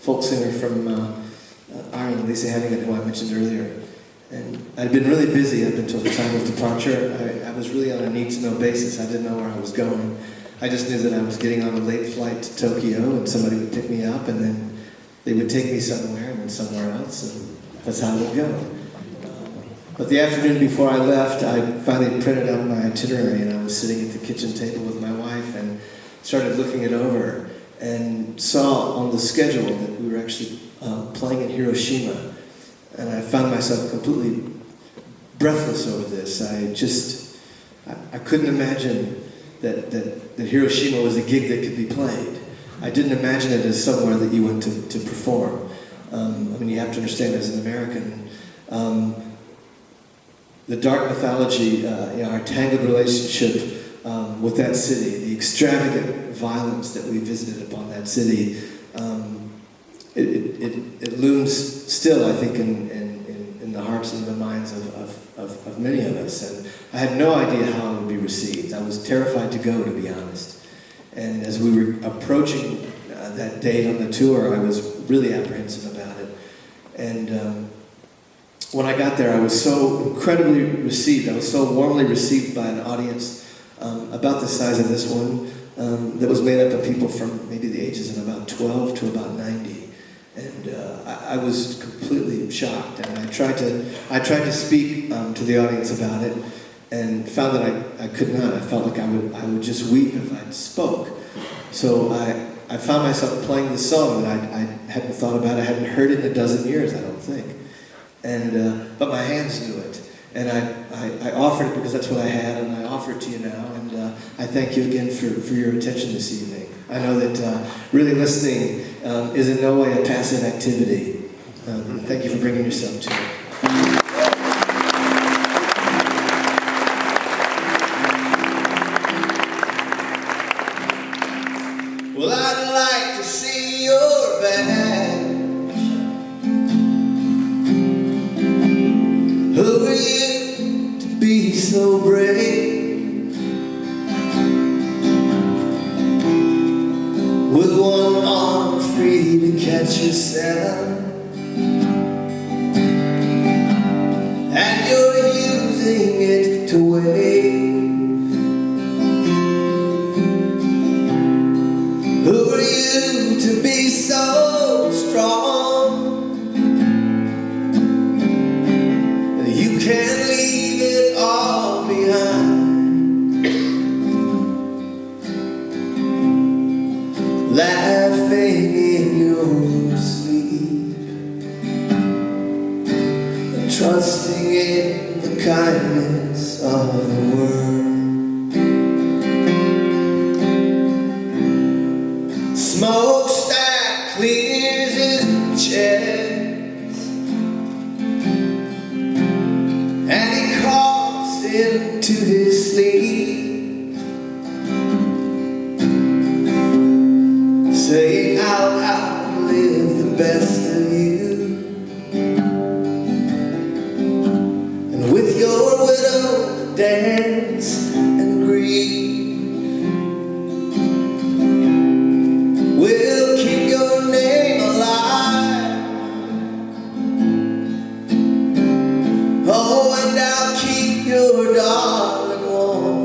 folk singer from Ireland, Lisa Hannigan, who I mentioned earlier. And I'd been really busy up until the time of departure. I was really on a need-to-know basis. I didn't know where I was going. I just knew that I was getting on a late flight to Tokyo, and somebody would pick me up, and then they would take me somewhere, and then somewhere else, and that's how it would go. But the afternoon before I left, I finally printed out my itinerary, and I was sitting at the kitchen table with my wife and started looking it over, and saw on the schedule that we were actually playing in Hiroshima. And I found myself completely breathless over this. I couldn't imagine that Hiroshima was a gig that could be played. I didn't imagine it as somewhere that you went to perform. I mean, you have to understand, as an American, the dark mythology, our tangled relationship with that city, the extravagant violence that we visited upon that city, it looms still, I think, in the hearts and the minds of many of us. And I had no idea how it would be received. I was terrified to go, to be honest. And as we were approaching that date on the tour, I was really apprehensive about it. And when I got there, I was so incredibly received. I was so warmly received by an audience about the size of this one, that was made up of people from maybe the ages of about 12 to about 90. And I was completely shocked, and I tried to speak to the audience about it, and found that I could not. I felt like I would just weep if I spoke. So I found myself playing this song that I hadn't thought about. I hadn't heard it in a dozen years, I don't think. And but my hands knew it, and I offered it because that's what I had, and I offer it to you now. And I thank you again for your attention this evening. I know that really listening is in no way a passive activity. Thank you for bringing yourself to it. Well, I'd like to see your badge. Who are you to be so brave? With one arm free to catch yourself, and you're using it to wave. Who are you to be so strong? You can't leave it all behind. Laughing in your sleep, and trusting in the kindness of the world. Smokestack clears his chest, and he coughs into his sleep, saying, I'll outlive the best of you. And with your widow dance and grieve, we'll keep your name alive. Oh, and I'll keep your darling warm,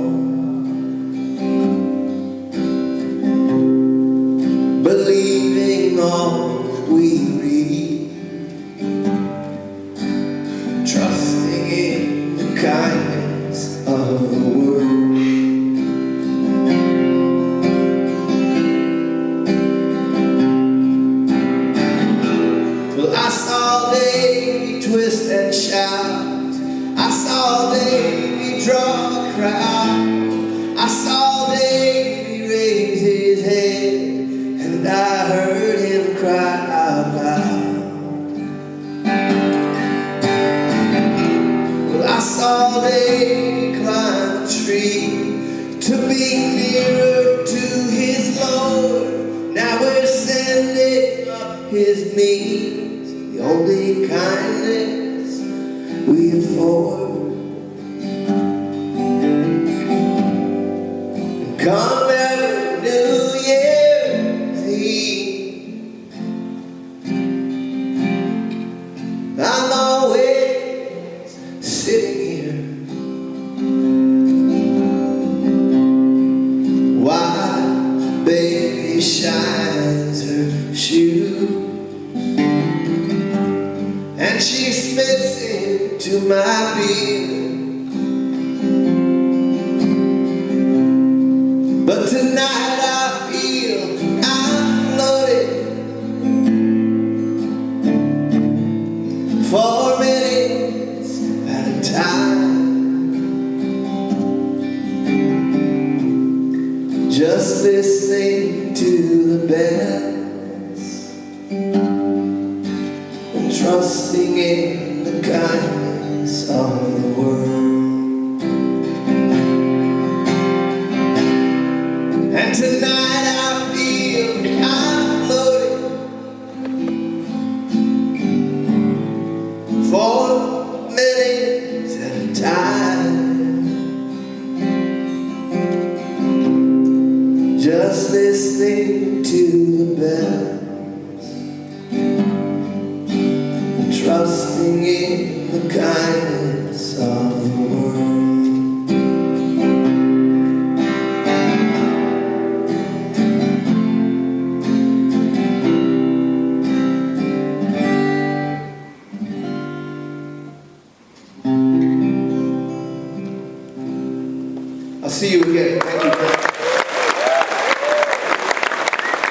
believing all we read, trusting in the kindness of the world. Well, I saw Davy twist and shout. I saw Davy draw a crowd. I saw Davy raise his head, and I heard him cry out loud. Well, I saw Davy climb a tree to be nearer to his Lord. Now we're sending up his means, the only kindness we afford. And come every New Year's Eve, to my being. But tonight I feel I'm floating for minutes at a time, just listening to the bells and trusting in the kindness of the world. And tonight I feel I'm floating for minutes at a time, just listening to the bells and trusting in the kindness of the world. I'll see you again. Thank you.